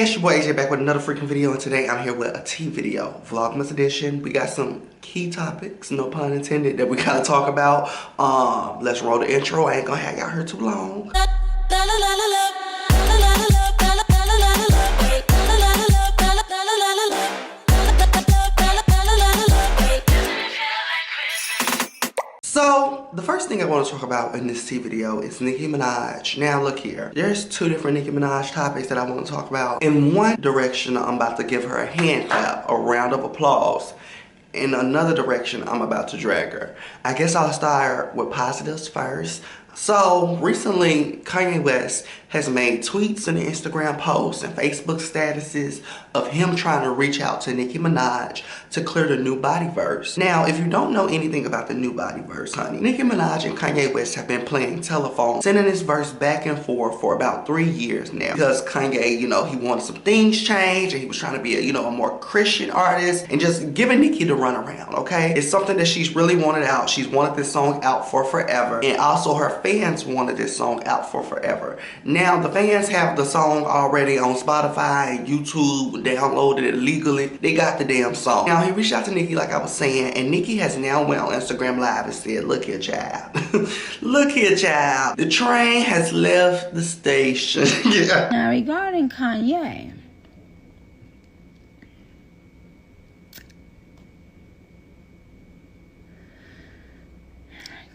It's your boy AJ back with another freaking video, and today I'm here with a tea video, Vlogmas edition. We got some key topics, no pun intended, that we gotta talk about. Let's roll the intro. I ain't gonna have y'all here too long. So, the first thing I want to talk about in this tea video is Nicki Minaj. Now look here, there's two different Nicki Minaj topics that I want to talk about. In one direction, I'm about to give her a hand clap, a round of applause. In another direction, I'm about to drag her. I guess I'll start with positives first. So, recently, Kanye West has made tweets and Instagram posts and Facebook statuses of him trying to reach out to Nicki Minaj to clear the new body verse. Now, if you don't know anything about the new body verse, honey, Nicki Minaj and Kanye West have been playing telephone, sending this verse back and forth for about 3 years now. Because Kanye, he wanted some things changed and he was trying to be a more Christian artist and just giving Nicki the runaround, okay? It's something that she's really wanted out. She's wanted this song out for forever. And also her fans wanted this song out for forever. Now, the fans have the song already on Spotify and YouTube, downloaded it legally. They got the damn song. Now, he reached out to Nicki, like I was saying, and Nicki has now went on Instagram Live and said, look here, child. Look here, child. The train has left the station. Yeah. Now, regarding Kanye,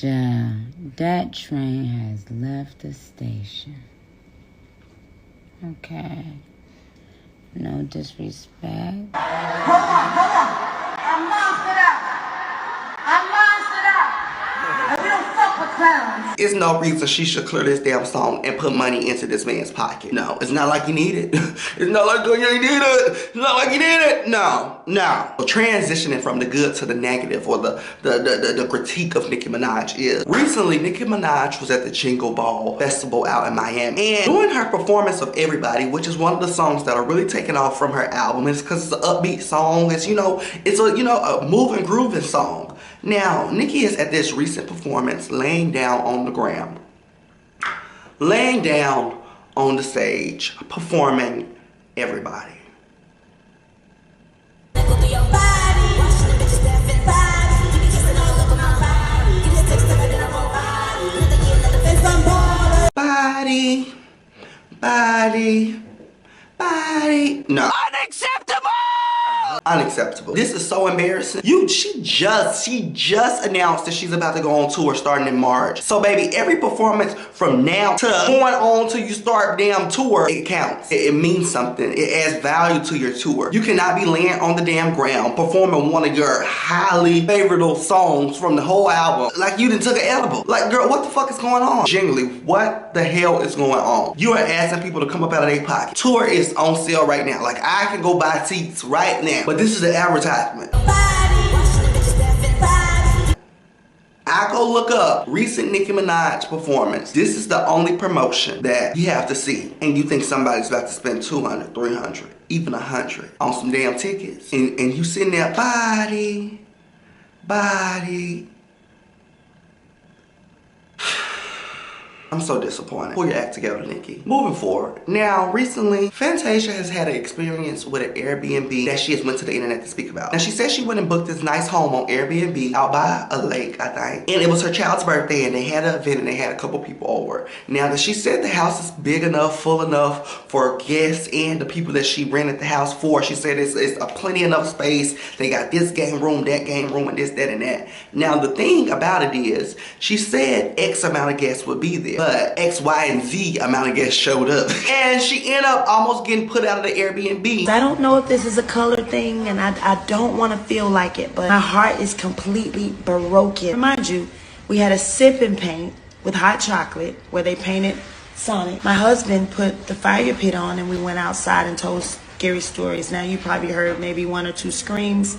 that train has left the station. Okay. No disrespect. Hold on. I'm monstered out. And we don't fuck with clowns. There's no reason she should clear this damn song and put money into this man's pocket. No, it's not like you need it. It's not like you need it. It's not like you need it. No. Transitioning from the good to the negative, or the critique of Nicki Minaj is, recently Nicki Minaj was at the Jingle Ball Festival out in Miami, and doing her performance of Everybody, which is one of the songs that are really taking off from her album. It's because it's an upbeat song. It's it's a moving, grooving song. Now, Nicki is at this recent performance laying down on the ground, laying down on the stage, performing Everybody. Body. No. Unacceptable. This is so embarrassing. She just announced that she's about to go on tour starting in March. So baby, every performance from now to going on till you start damn tour, it counts. It means something. It adds value to your tour. You cannot be laying on the damn ground performing one of your highly favorable songs from the whole album like you done took an edible. Like, girl, what the fuck is going on? Genuinely, what the hell is going on? You are asking people to come up out of their pocket. Tour is on sale right now. Like, I can go buy seats right now. But this is an advertisement. I go look up recent Nicki Minaj performance. This is the only promotion that you have to see. And you think somebody's about to spend $200, $300, even $100 on some damn tickets. And you sitting there, body. I'm so disappointed. Pull your act together, Nicki. Moving forward. Now, recently, Fantasia has had an experience with an Airbnb that she has went to the internet to speak about. Now, she said she went and booked this nice home on Airbnb out by a lake, I think. And it was her child's birthday, and they had an event, and they had a couple people over. Now, she said the house is big enough, full enough for guests and the people that she rented the house for. She said it's a plenty enough space. They got this game room, that game room, and this, that, and that. Now, the thing about it is, she said X amount of guests would be there. But X, Y, and Z amount of guests showed up. And she ended up almost getting put out of the Airbnb. I don't know if this is a color thing, and I don't want to feel like it, but my heart is completely broken. Mind you, we had a sip and paint with hot chocolate where they painted Sonic. My husband put the fire pit on and we went outside and told scary stories. Now you probably heard maybe 1 or 2 screams,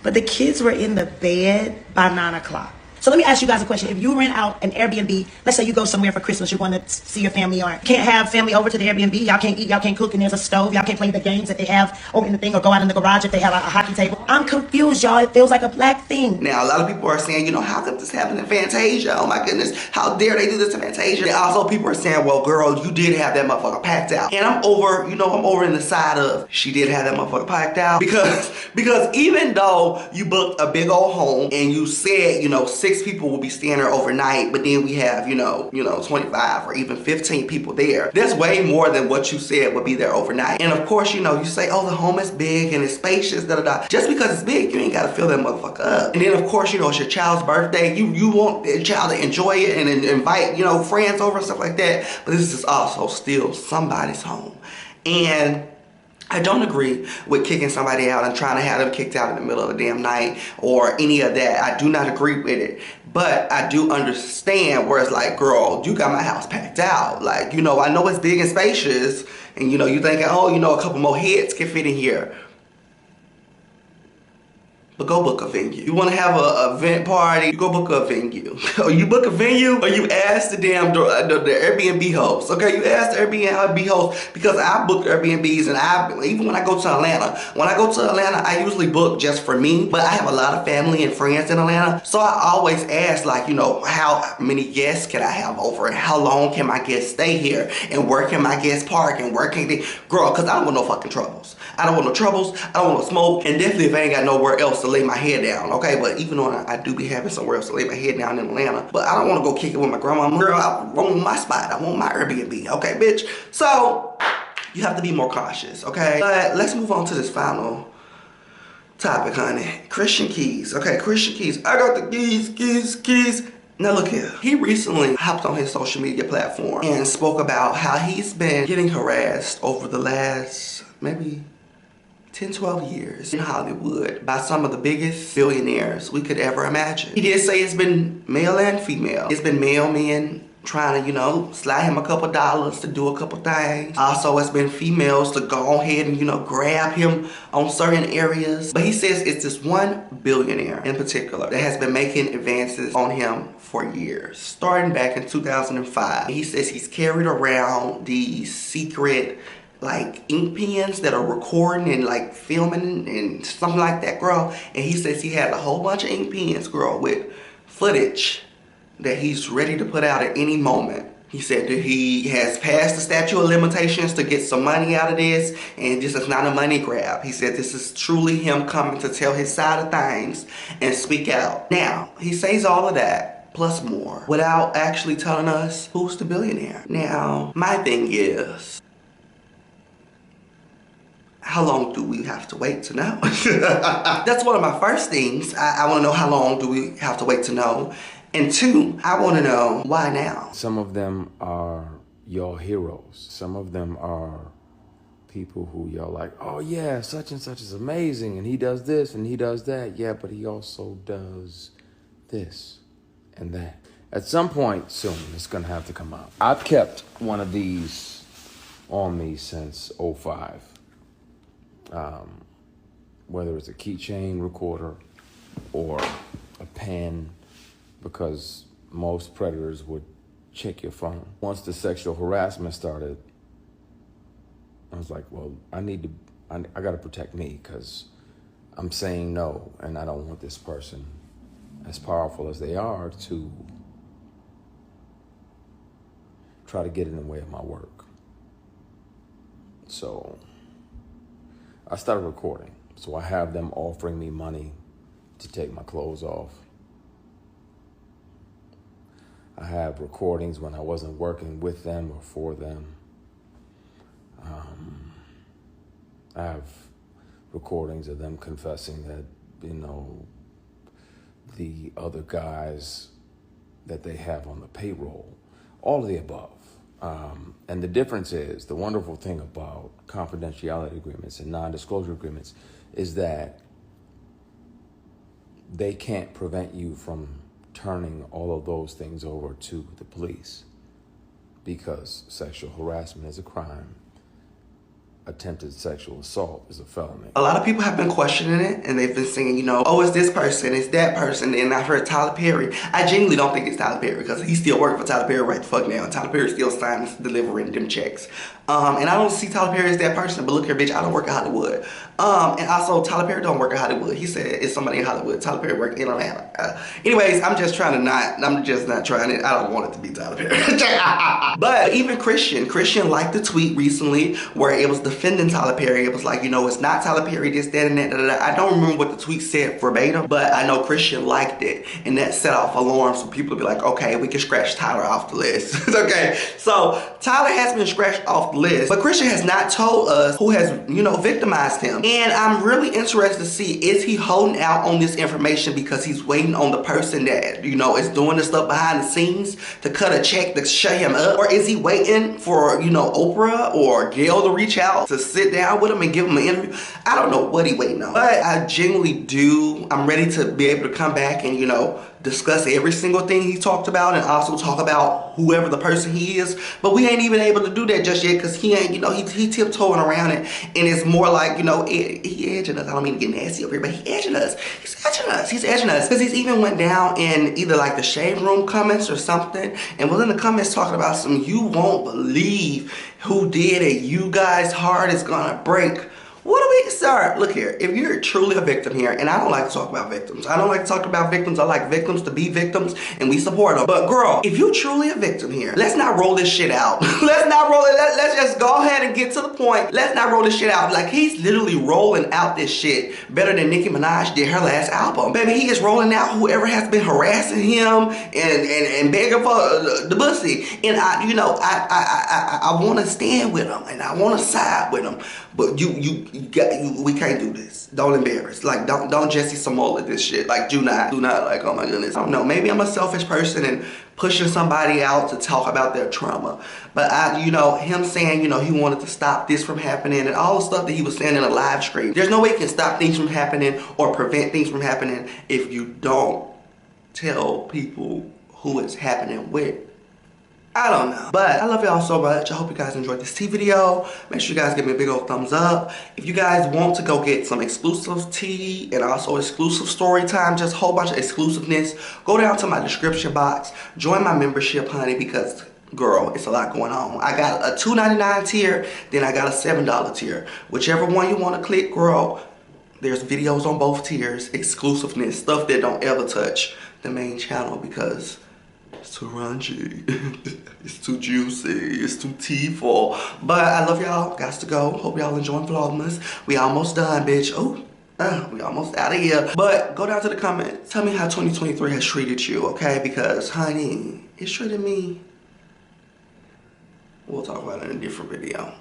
but the kids were in the bed by 9 o'clock. So let me ask you guys a question. If you rent out an Airbnb, let's say you go somewhere for Christmas, you're going to see your family, or can't have family over to the Airbnb, y'all can't eat, y'all can't cook, and there's a stove, y'all can't play the games that they have over in the thing, or go out in the garage if they have a hockey table. I'm confused, y'all. It feels like a black thing. Now, a lot of people are saying, you know, how could this happen in Fantasia? Oh my goodness, how dare they do this in Fantasia? And also people are saying, well, girl, you did have that motherfucker packed out. And I'm over in the side of, she did have that motherfucker packed out, because even though you booked a big old home and you said, 6 people will be staying there overnight, but then we have, 25 or even 15 people there. There's way more than what you said would be there overnight. And of course, you say, oh, the home is big and it's spacious, da-da-da. Just because it's big, you ain't gotta fill that motherfucker up. And then of course, it's your child's birthday. You want the child to enjoy it and invite, friends over and stuff like that. But this is also still somebody's home. And I don't agree with kicking somebody out and trying to have them kicked out in the middle of the damn night or any of that. I do not agree with it. But I do understand where it's like, girl, you got my house packed out. Like, I know it's big and spacious. And, you thinking, oh, a couple more heads can fit in here. But go book a venue. You want to have a event party, you go book a venue. Or you book a venue, or you ask the damn the Airbnb host. Okay, you ask the Airbnb host, because I book Airbnbs, and even when I go to Atlanta, I usually book just for me. But I have a lot of family and friends in Atlanta, so I always ask, like, how many guests can I have over, and how long can my guests stay here, and where can my guests park, and where can they, girl, because I don't want no fucking troubles. I don't want no troubles. I don't want to smoke, and definitely if I ain't got nowhere else to lay my head down, okay? But even though I do be having somewhere else to lay my head down in Atlanta, but I don't want to go kick it with my grandma. Girl, I want my spot. I want my Airbnb, okay, bitch? So, you have to be more cautious, okay? But let's move on to this final topic, honey. Christian keys, okay? Christian keys. I got the keys. Now look here, he recently hopped on his social media platform and spoke about how he's been getting harassed over the last maybe 10, 12 years in Hollywood by some of the biggest billionaires we could ever imagine. He did say it's been male and female. It's been male men trying to, slide him a couple dollars to do a couple things. Also, it's been females to go ahead and, grab him on certain areas. But he says it's this one billionaire in particular that has been making advances on him for years. Starting back in 2005. He says he's carried around these secret ink pens that are recording and filming and something like that, girl. And he says he had a whole bunch of ink pens, girl, with footage that he's ready to put out at any moment. He said that he has passed the statute of limitations to get some money out of this, and this is not a money grab. He said this is truly him coming to tell his side of things and speak out. Now, he says all of that, plus more, without actually telling us who's the billionaire. Now, my thing is, how long do we have to wait to know? That's one of my first things. I want to know, how long do we have to wait to know? And 2, I want to know, why now? Some of them are your heroes. Some of them are people who you're like, oh yeah, such and such is amazing, and he does this and he does that. Yeah, but he also does this and that. At some point soon, it's gonna have to come out. I've kept one of these on me since '05. Whether it's a keychain recorder or a pen, because most predators would check your phone. Once the sexual harassment started, I was like, well, I gotta protect me, because I'm saying no, and I don't want this person, as powerful as they are, to try to get in the way of my work. So I started recording. So I have them offering me money to take my clothes off. I have recordings when I wasn't working with them or for them. I have recordings of them confessing that, the other guys that they have on the payroll, all of the above. And the difference is, the wonderful thing about confidentiality agreements and non-disclosure agreements is that they can't prevent you from turning all of those things over to the police, because sexual harassment is a crime attempted sexual assault is a felony. A lot of people have been questioning it, and they've been saying, you know, oh, it's this person, it's that person, and I've heard Tyler Perry. I genuinely don't think it's Tyler Perry, because he's still working for Tyler Perry right the fuck now, and Tyler Perry still signs delivering them checks. And I don't see Tyler Perry as that person, but look here, bitch, I don't work at Hollywood. And also, Tyler Perry don't work at Hollywood. He said it's somebody in Hollywood. Tyler Perry work in Atlanta. Anyways, I'm just not trying it. I don't want it to be Tyler Perry. But even Christian liked the tweet recently where it was defending Tyler Perry. It was like, you know, it's not Tyler Perry, this, that, and that, da, da, da. I don't remember what the tweet said verbatim, but I know Christian liked it. And that set off alarms for people to be like, okay, we can scratch Tyler off the list. Okay, so Tyler has been scratched off the list, but Christian has not told us who has, you know, victimized him. And I'm really interested to see, is he holding out on this information because he's waiting on the person that, you know, is doing the stuff behind the scenes to cut a check to shut him up? Or is he waiting for, you know, Oprah or Gail to reach out to sit down with him and give him an interview? I don't know what he waiting on. But I genuinely do, I'm ready to be able to come back and, you know, discuss every single thing he talked about and also talk about whoever the person he is. But we ain't even able to do that just yet because he ain't, you know, he tiptoeing around it. And it's more like, you know, he edging us. I don't mean to get nasty over here, but he edging us. He's edging us. Because he's even went down in either like the Shade Room comments or something and was in the comments talking about some, you won't believe who did it. You guys' heart is gonna break. What do we, sir, look here, if you're truly a victim here, and I don't like to talk about victims. I don't like to talk about victims. I like victims to be victims, and we support them. But girl, if you're truly a victim here, let's not roll this shit out. Let's not roll it, let's just go ahead and get to the point. Let's not roll this shit out. Like, he's literally rolling out this shit better than Nicki Minaj did her last album. Baby, he is rolling out whoever has been harassing him and begging for the pussy. And I want to stand with him, and I want to side with him. But we can't do this. Don't embarrass. Like, don't Jesse Smollett this shit. Like, do not, like, oh my goodness. I don't know, maybe I'm a selfish person and pushing somebody out to talk about their trauma. But him saying, he wanted to stop this from happening and all the stuff that he was saying in a live stream. There's no way you can stop things from happening or prevent things from happening if you don't tell people who it's happening with. I don't know. But I love y'all so much. I hope you guys enjoyed this tea video. Make sure you guys give me a big old thumbs up. If you guys want to go get some exclusive tea and also exclusive story time, just a whole bunch of exclusiveness, go down to my description box. Join my membership, honey, because girl, it's a lot going on. I got a $2.99 tier, then I got a $7 tier. Whichever one you want to click, girl, there's videos on both tiers, exclusiveness, stuff that don't ever touch the main channel because it's too raunchy, it's too juicy, it's too teaful. But I love y'all, got to go. Hope y'all enjoying Vlogmas. We almost done, bitch. Oh, we almost out of here. But go down to the comments. Tell me how 2023 has treated you, okay? Because, honey, it's treated me. We'll talk about it in a different video.